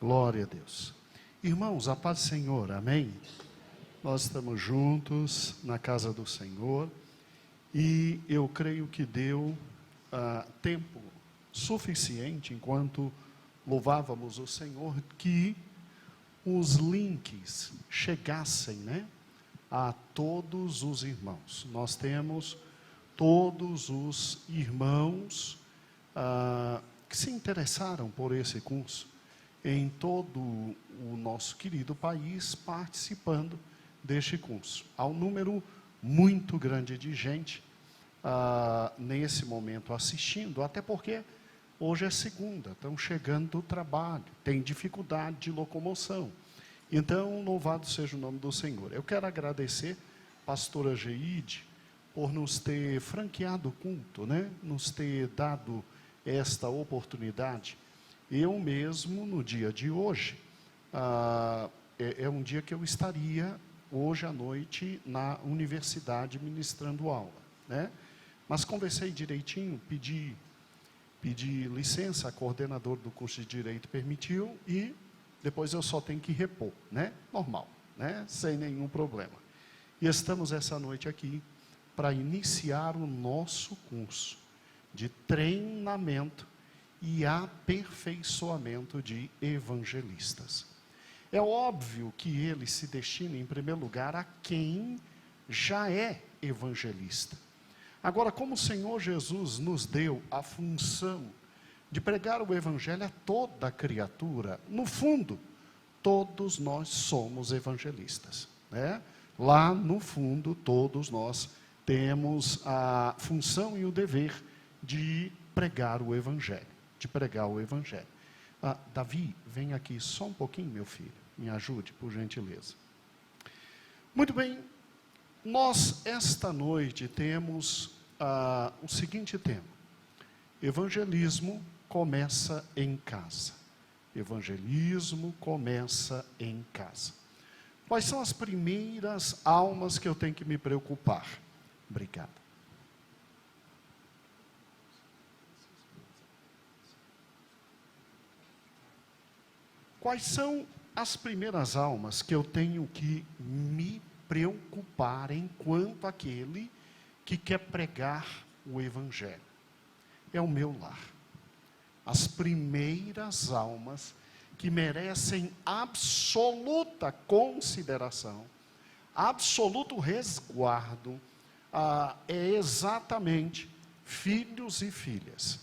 Glória a Deus. Irmãos, a paz do Senhor, amém? Nós estamos juntos na casa do Senhor e eu creio que deu tempo suficiente, enquanto louvávamos o Senhor, que os links chegassem, a todos os irmãos. Nós temos todos os irmãos que se interessaram por esse curso em todo o nosso querido país, participando deste curso. Há um número muito grande de gente nesse momento assistindo, até porque hoje é segunda, estão chegando do trabalho, tem dificuldade de locomoção. Então, louvado seja o nome do Senhor. Eu quero agradecer a pastora Geide por nos ter franqueado o culto, nos ter dado esta oportunidade. Eu mesmo, no dia de hoje, é um dia que eu estaria hoje à noite na universidade ministrando aula, Mas conversei direitinho, pedi licença, a coordenadora do curso de Direito permitiu, e depois eu só tenho que repor, Normal, sem nenhum problema. E estamos essa noite aqui para iniciar o nosso curso de treinamento e aperfeiçoamento de evangelistas. É óbvio que ele se destina, em primeiro lugar, a quem já é evangelista. Agora, como o Senhor Jesus nos deu a função de pregar o evangelho a toda criatura, no fundo, todos nós somos evangelistas, Lá no fundo, todos nós temos a função e o dever de pregar o evangelho. Davi, vem aqui só um pouquinho, meu filho, me ajude, por gentileza. Muito bem, nós esta noite temos o seguinte tema: evangelismo começa em casa. Evangelismo começa em casa. Quais são as primeiras almas que eu tenho que me preocupar? Obrigado. Quais são as primeiras almas que eu tenho que me preocupar enquanto aquele que quer pregar o evangelho? É o meu lar. As primeiras almas que merecem absoluta consideração, absoluto resguardo, é exatamente filhos e filhas,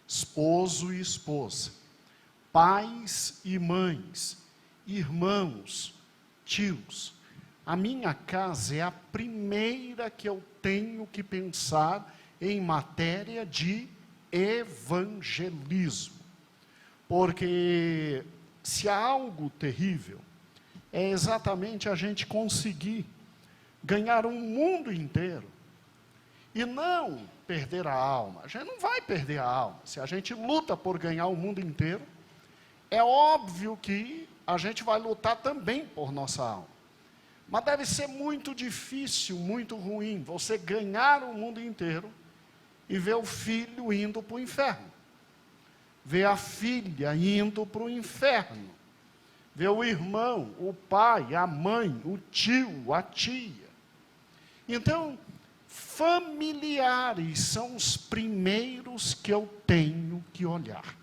esposo e esposa, pais e mães, irmãos, tios. A minha casa é a primeira que eu tenho que pensar em matéria de evangelismo. Porque se há algo terrível, é exatamente a gente conseguir ganhar um mundo inteiro e não perder a alma. A gente não vai perder a alma. Se a gente luta por ganhar o mundo inteiro, é óbvio que a gente vai lutar também por nossa alma. Mas deve ser muito difícil, muito ruim, você ganhar o mundo inteiro e ver o filho indo para o inferno. Ver a filha indo para o inferno. Ver o irmão, o pai, a mãe, o tio, a tia. Então, familiares são os primeiros que eu tenho que olhar.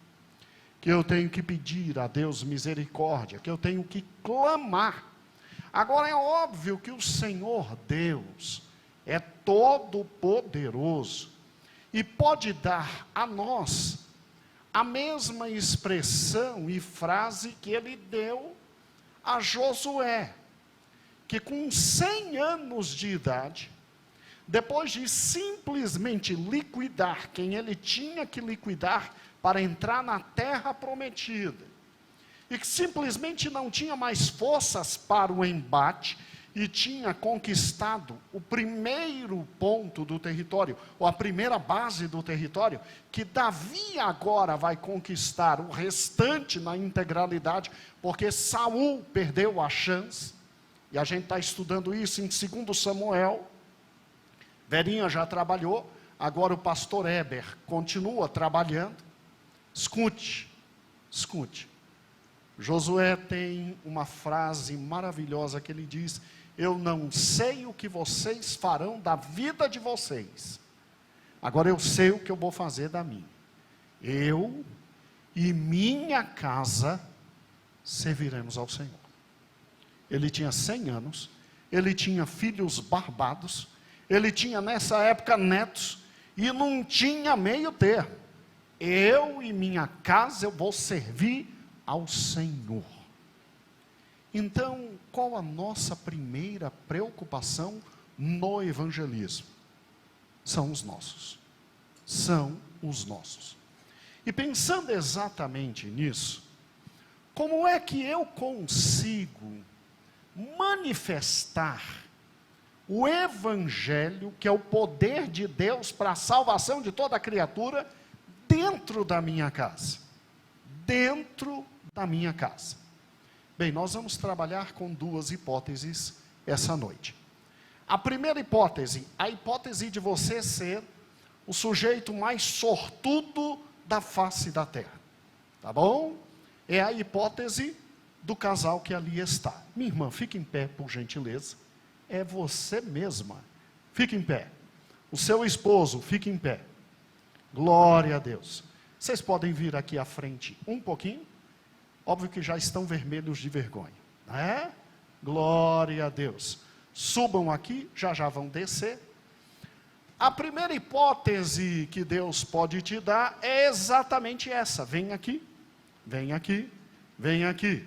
Que eu tenho que pedir a Deus misericórdia, que eu tenho que clamar. Agora é óbvio que o Senhor Deus é todo poderoso e pode dar a nós a mesma expressão e frase que ele deu a Josué, que com 100 anos de idade, depois de simplesmente liquidar quem ele tinha que liquidar para entrar na terra prometida, e que simplesmente não tinha mais forças para o embate, e tinha conquistado o primeiro ponto do território, ou a primeira base do território, que Davi agora vai conquistar o restante na integralidade, porque Saul perdeu a chance, e a gente está estudando isso em 2 Samuel, Verinha já trabalhou, agora o pastor Heber continua trabalhando. Escute, Josué tem uma frase maravilhosa que ele diz: eu não sei o que vocês farão da vida de vocês, agora eu sei o que eu vou fazer da minha. Eu e minha casa serviremos ao Senhor. Ele tinha 100 anos, ele tinha filhos barbados, ele tinha nessa época netos, e não tinha meio termo. Eu e minha casa eu vou servir ao Senhor. Então, qual a nossa primeira preocupação no evangelismo? São os nossos. São os nossos. E pensando exatamente nisso, como é que eu consigo manifestar o evangelho, que é o poder de Deus para a salvação de toda a criatura, dentro da minha casa? Dentro da minha casa. Bem, nós vamos trabalhar com duas hipóteses essa noite. A primeira hipótese, a hipótese de você ser o sujeito mais sortudo da face da terra. Tá bom? É a hipótese do casal que ali está. Minha irmã, fique em pé, por gentileza. É você mesma. Fique em pé. O seu esposo, fique em pé. Glória a Deus. Vocês podem vir aqui à frente um pouquinho. Óbvio que já estão vermelhos de vergonha, né? Glória a Deus. Subam aqui, já vão descer. A primeira hipótese que Deus pode te dar é exatamente essa. Vem aqui, vem aqui, vem aqui.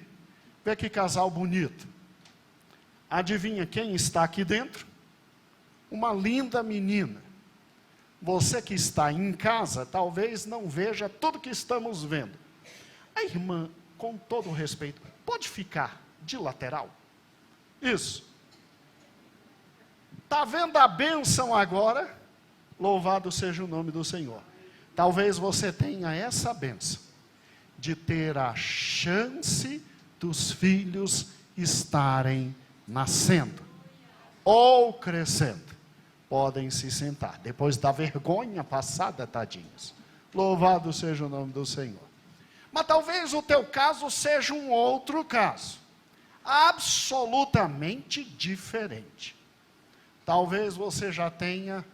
Vê que casal bonito. Adivinha quem está aqui dentro? Uma linda menina. Você que está em casa, talvez não veja tudo que estamos vendo. A irmã, com todo o respeito, pode ficar de lateral? Isso. Está vendo a bênção agora? Louvado seja o nome do Senhor. Talvez você tenha essa bênção de ter a chance dos filhos estarem nascendo ou crescendo. Podem se sentar, depois da vergonha passada, tadinhos. Louvado seja o nome do Senhor. Mas talvez o teu caso seja um outro caso, absolutamente diferente. Talvez você já tenha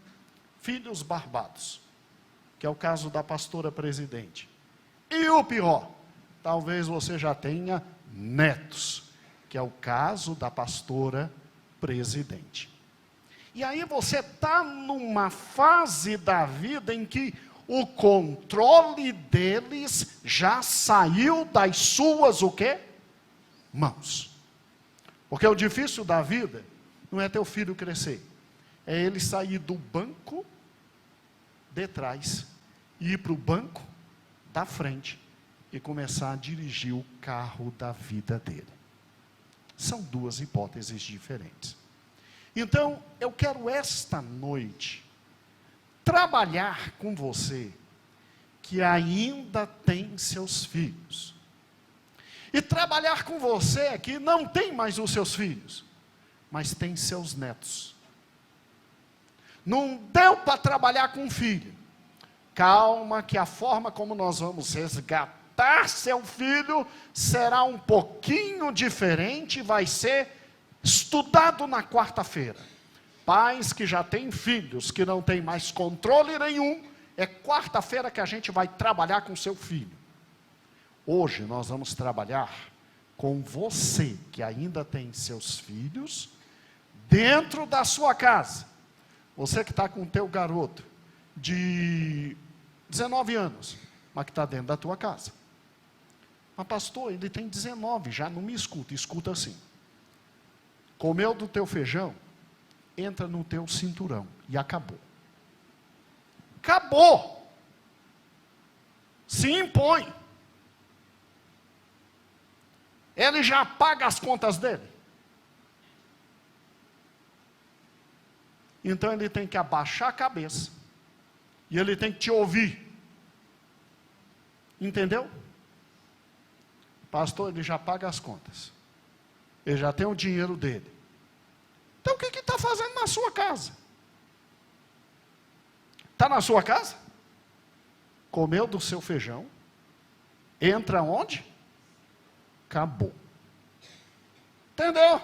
filhos barbados, que é o caso da pastora presidente. E o pior, talvez você já tenha netos, que é o caso da pastora presidente. E aí você está numa fase da vida em que o controle deles já saiu das suas, o quê? Mãos. Porque o difícil da vida não é teu filho crescer, é ele sair do banco de trás e ir para o banco da frente e começar a dirigir o carro da vida dele. São duas hipóteses diferentes. Então, eu quero esta noite trabalhar com você que ainda tem seus filhos. E trabalhar com você que não tem mais os seus filhos, mas tem seus netos. Não deu para trabalhar com filho. Calma, que a forma como nós vamos resgatar seu filho será um pouquinho diferente, vai ser estudado na quarta-feira. Pais que já têm filhos, que não têm mais controle nenhum, é quarta-feira que a gente vai trabalhar com seu filho. Hoje nós vamos trabalhar com você que ainda tem seus filhos dentro da sua casa. Você que está com o teu garoto de 19 anos, mas que está dentro da tua casa. Mas pastor, ele tem 19, já não me escuta, escuta assim. Comeu do teu feijão, entra no teu cinturão e acabou. Acabou. Se impõe. Ele já paga as contas dele. Então ele tem que abaixar a cabeça. E ele tem que te ouvir. Entendeu? Pastor, ele já paga as contas. Ele já tem o dinheiro dele. Então o que está fazendo na sua casa? Está na sua casa? Comeu do seu feijão? Entra onde? acabou. Entendeu?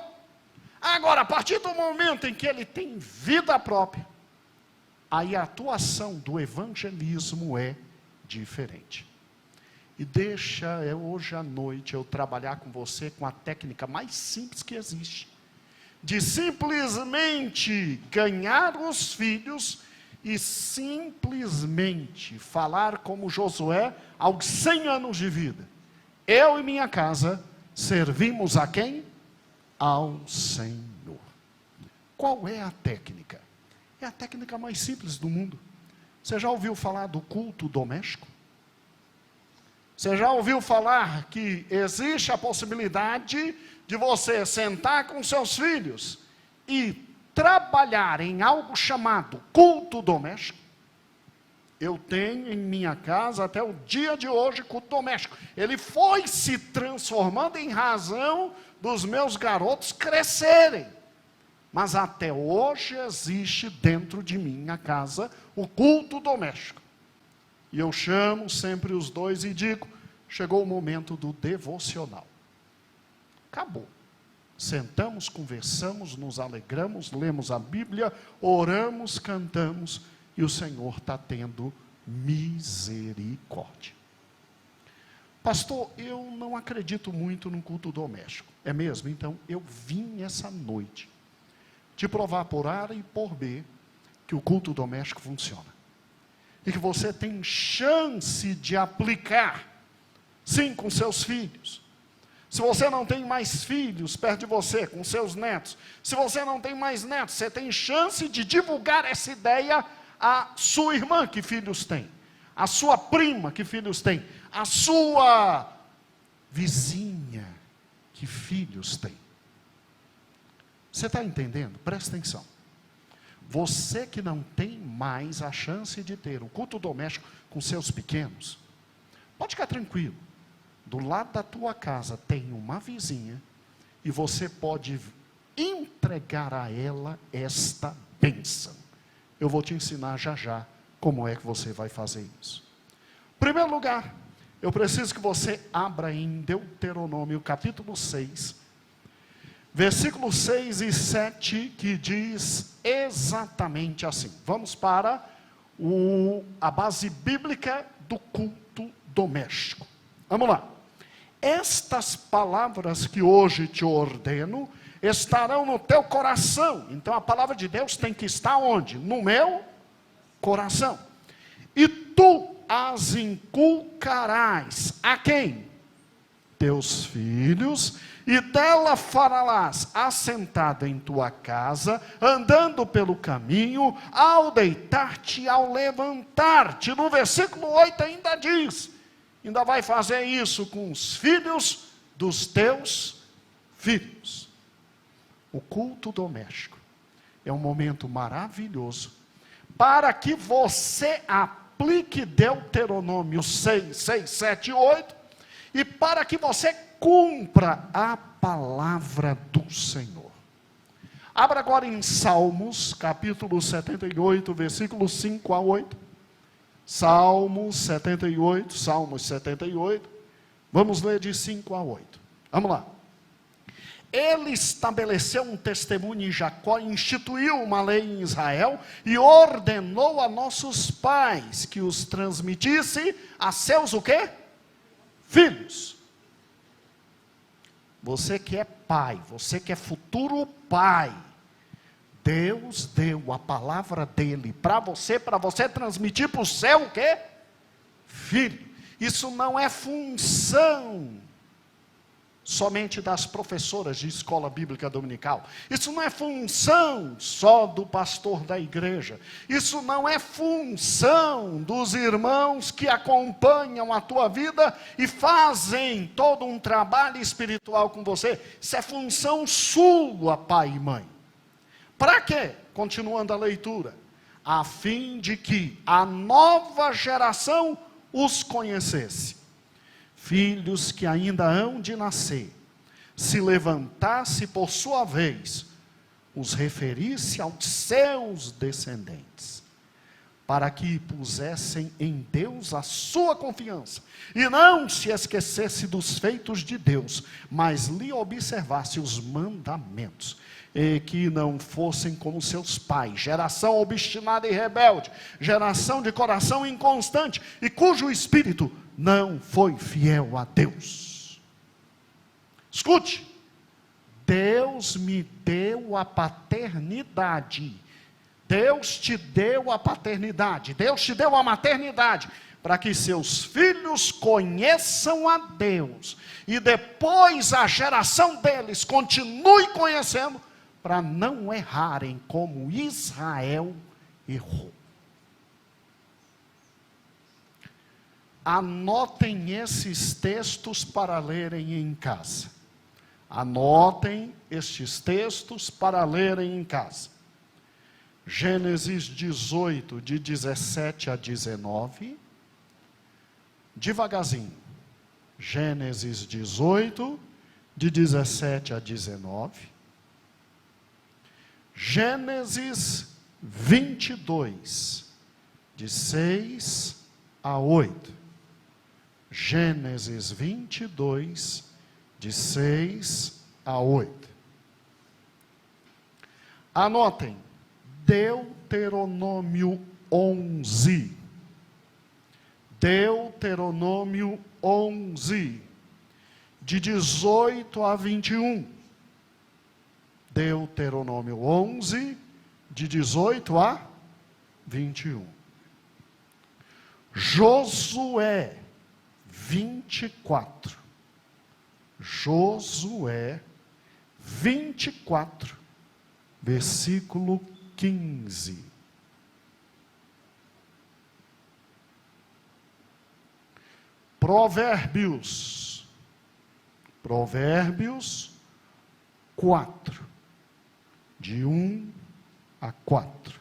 Agora, a partir do momento em que ele tem vida própria, aí a atuação do evangelismo é diferente. E deixa hoje à noite eu trabalhar com você com a técnica mais simples que existe, de simplesmente ganhar os filhos e simplesmente falar como Josué aos 100 anos de vida. Eu e minha casa servimos a quem? Ao Senhor. Qual é a técnica? É a técnica mais simples do mundo. Você já ouviu falar do culto doméstico? Você já ouviu falar que existe a possibilidade de você sentar com seus filhos e trabalhar em algo chamado culto doméstico? Eu tenho em minha casa até o dia de hoje culto doméstico. Ele foi se transformando em razão dos meus garotos crescerem. Mas até hoje existe dentro de minha casa o culto doméstico. E eu chamo sempre os dois e digo, chegou o momento do devocional. Acabou. Sentamos, conversamos, nos alegramos, lemos a Bíblia, oramos, cantamos, e o Senhor está tendo misericórdia. Pastor, eu não acredito muito no culto doméstico. É mesmo? Então, eu vim essa noite te provar por A e por B que o culto doméstico funciona. E que você tem chance de aplicar, sim, com seus filhos. Se você não tem mais filhos perto de você, com seus netos, se você não tem mais netos, você tem chance de divulgar essa ideia à sua irmã que filhos tem, à sua prima que filhos tem, à sua vizinha que filhos tem. Você está entendendo? Presta atenção. Você que não tem mais a chance de ter o culto doméstico com seus pequenos, pode ficar tranquilo. Do lado da tua casa tem uma vizinha e você pode entregar a ela esta bênção. Eu vou te ensinar já já como é que você vai fazer isso. Em primeiro lugar, eu preciso que você abra em Deuteronômio capítulo 6, versículos 6 e 7, que diz exatamente assim. Vamos para a base bíblica do culto doméstico. Vamos lá. Estas palavras que hoje te ordeno estarão no teu coração. Então a palavra de Deus tem que estar onde? No meu coração. E tu as inculcarás a quem? Teus filhos, e dela falarás assentado em tua casa, andando pelo caminho, ao deitar-te e ao levantar-te. No versículo 8 ainda diz, ainda vai fazer isso com os filhos dos teus filhos. O culto doméstico é um momento maravilhoso para que você aplique Deuteronômio 6, 7 e 8 e para que você cumpra a palavra do Senhor. Abra agora em Salmos, capítulo 78, versículos 5 a 8. Salmos 78, vamos ler de 5 a 8. Vamos lá. Ele estabeleceu um testemunho em Jacó, instituiu uma lei em Israel e ordenou a nossos pais que os transmitisse a seus o quê? Filhos. Você que é pai, você que é futuro pai, Deus deu a palavra dele para você transmitir para o seu o quê? Filho. Isso não é função somente das professoras de escola bíblica dominical. Isso não é função só do pastor da igreja. Isso não é função dos irmãos que acompanham a tua vida e fazem todo um trabalho espiritual com você. Isso é função sua, pai e mãe. Para quê? Continuando a leitura. A fim de que a nova geração os conhecesse. Filhos que ainda hão de nascer, se levantasse por sua vez, os referisse aos seus descendentes, para que pusessem em Deus a sua confiança, e não se esquecesse dos feitos de Deus, mas lhe observasse os mandamentos, e que não fossem como seus pais, geração obstinada e rebelde, geração de coração inconstante, e cujo espírito não foi fiel a Deus. Escute, Deus me deu a paternidade. Deus te deu a paternidade, Deus te deu a maternidade, para que seus filhos conheçam a Deus, e depois a geração deles continue conhecendo, para não errarem como Israel errou. Anotem esses textos para lerem em casa. Anotem estes textos para lerem em casa. Gênesis 18, de 17 a 19. Devagarzinho. Gênesis 18, de 17 a 19. Gênesis 22, de 6 a 8. Gênesis 22, de 6 a 8. Anotem. Deuteronômio 11. Deuteronômio 11, de 18 a 21. Deuteronômio 11, de 18 a 21. Josué 24. Josué 24, versículo 15. Provérbios 4, de 1 a 4.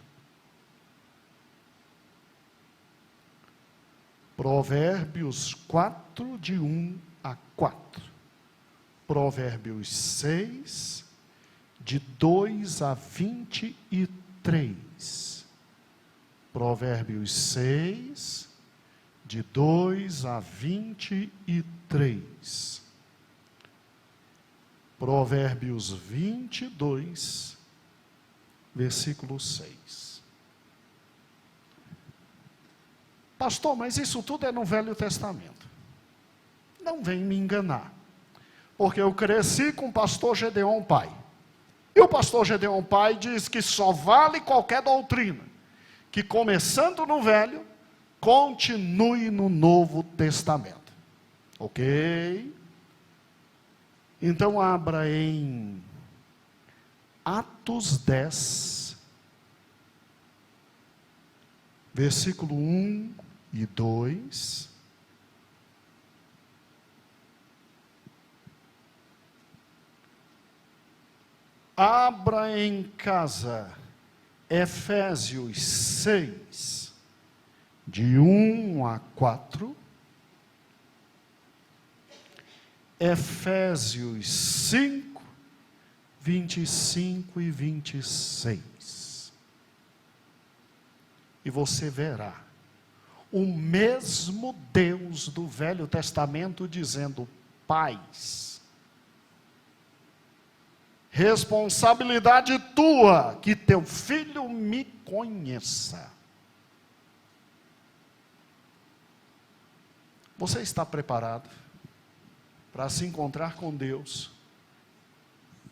Provérbios 4, de 1 a 4. Provérbios 6, de 2 a 23. Provérbios 6, de 2 a 23. Provérbios 22, versículo 6. Pastor, mas isso tudo é no Velho Testamento. Não vem me enganar, porque eu cresci com o pastor Gedeon Pai. E o pastor Gedeon Pai diz que só vale qualquer doutrina que, começando no Velho, continue no Novo Testamento. Ok? Então abra em Atos 10, versículo 1 e 2. Abra em casa Efésios 6, de 1 a 4. Efésios 5, 25 e 26. E você verá o mesmo Deus do Velho Testamento dizendo: pais, responsabilidade tua que teu filho me conheça. Você está preparado para se encontrar com Deus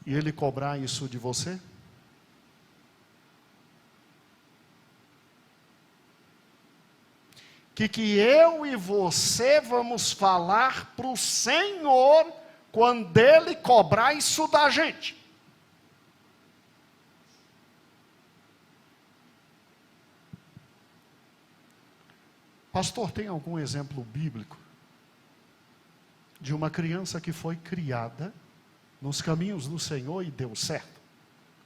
e Ele cobrar isso de você? Que eu e você vamos falar para o Senhor quando Ele cobrar isso da gente? Pastor, tem algum exemplo bíblico de uma criança que foi criada nos caminhos do Senhor e deu certo?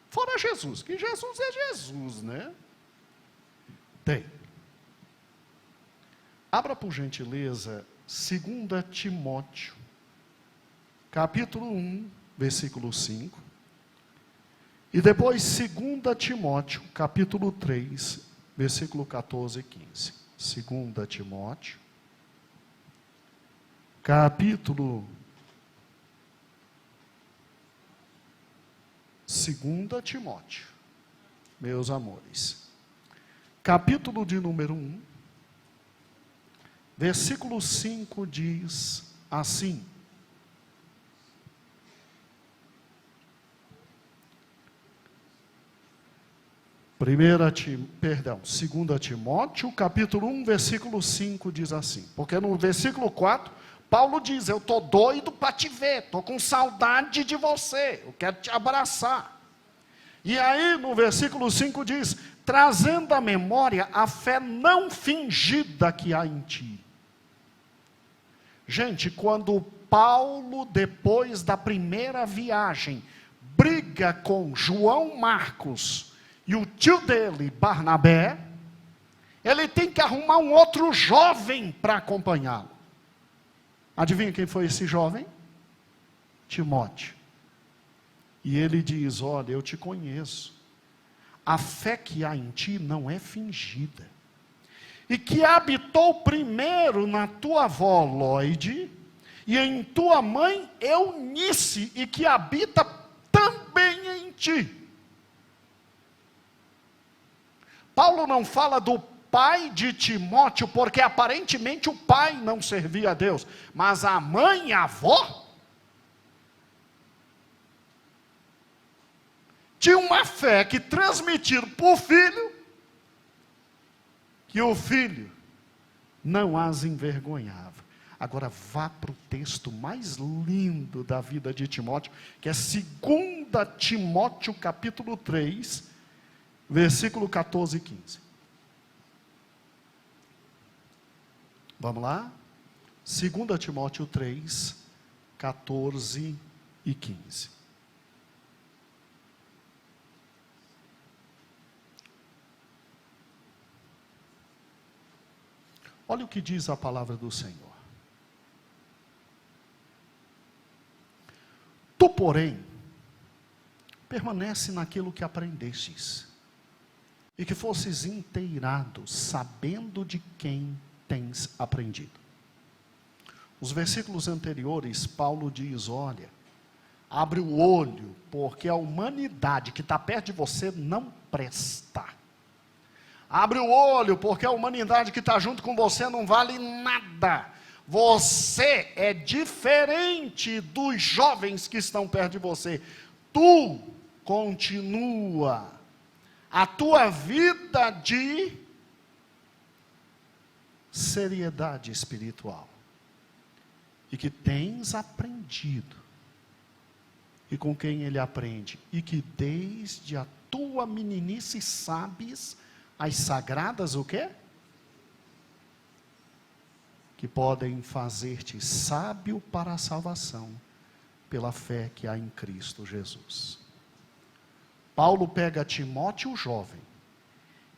Fora Jesus, que Jesus é Jesus, né? Tem. Abra por gentileza 2 Timóteo, capítulo 1, versículo 5. E depois 2 Timóteo, capítulo 3, versículo 14 e 15. 2 Timóteo, capítulo 2 Timóteo, meus amores, capítulo de número 1, versículo 5 diz assim: 2 Timóteo, capítulo 1, versículo 5 diz assim, porque no versículo 4, Paulo diz: eu estou doido para te ver, estou com saudade de você, eu quero te abraçar. E aí no versículo 5 diz: trazendo à memória a fé não fingida que há em ti. Gente, quando Paulo, depois da primeira viagem, briga com João Marcos e o tio dele, Barnabé, ele tem que arrumar um outro jovem para acompanhá-lo. Adivinha quem foi esse jovem? Timóteo. E ele diz: olha, eu te conheço. A fé que há em ti não é fingida. E que habitou primeiro na tua avó Lóide, e em tua mãe Eunice, e que habita também em ti. Paulo não fala do pai de Timóteo, porque aparentemente o pai não servia a Deus, mas a mãe e a avó tinham uma fé que transmitiram para o filho, que o filho não as envergonhava. Agora vá para o texto mais lindo da vida de Timóteo, que é 2 Timóteo capítulo 3, versículo 14 e 15. Vamos lá? 2 Timóteo 3, 14 e 15. Olha o que diz a palavra do Senhor. Tu, porém, permanece naquilo que aprendestes, e que fosses inteirado, sabendo de quem tens aprendido. Os versículos anteriores, Paulo diz: olha, abre o olho, porque a humanidade que está perto de você não presta. Abre o olho, porque a humanidade que está junto com você não vale nada. Você é diferente dos jovens que estão perto de você. Tu continua a tua vida de seriedade espiritual, e que tens aprendido, e com quem ele aprende, e que desde a tua meninice sabes as sagradas o quê? Que podem fazer-te sábio para a salvação, pela fé que há em Cristo Jesus. Paulo pega Timóteo jovem.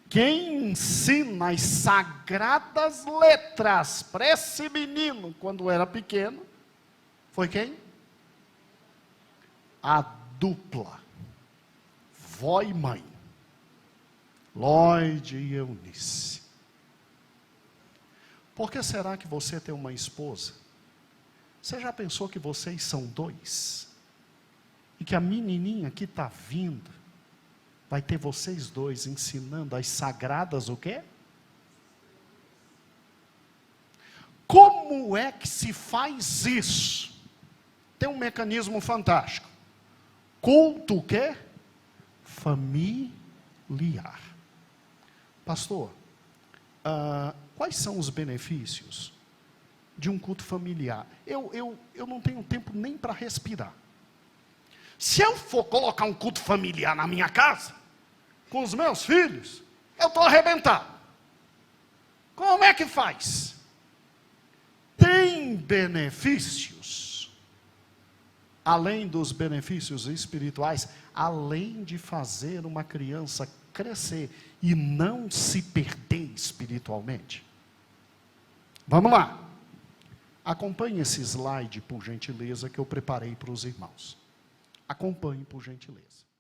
Quem ensina as sagradas letras para esse menino quando era pequeno, foi quem? A dupla, vó e mãe, Lóide e Eunice. Por que será que você tem uma esposa? Você já pensou que vocês são dois? E que a menininha que está vindo, vai ter vocês dois ensinando as sagradas o quê? Como é que se faz isso? Tem um mecanismo fantástico. Culto o quê? Familiar. Pastor, quais são os benefícios de um culto familiar? Eu não tenho tempo nem para respirar. Se eu for colocar um culto familiar na minha casa, com os meus filhos, eu estou arrebentado. Como é que faz? Tem benefícios, além dos benefícios espirituais, além de fazer uma criança crescer e não se perder espiritualmente. Vamos lá. Acompanhe esse slide, por gentileza, que eu preparei para os irmãos. Acompanhe, por gentileza.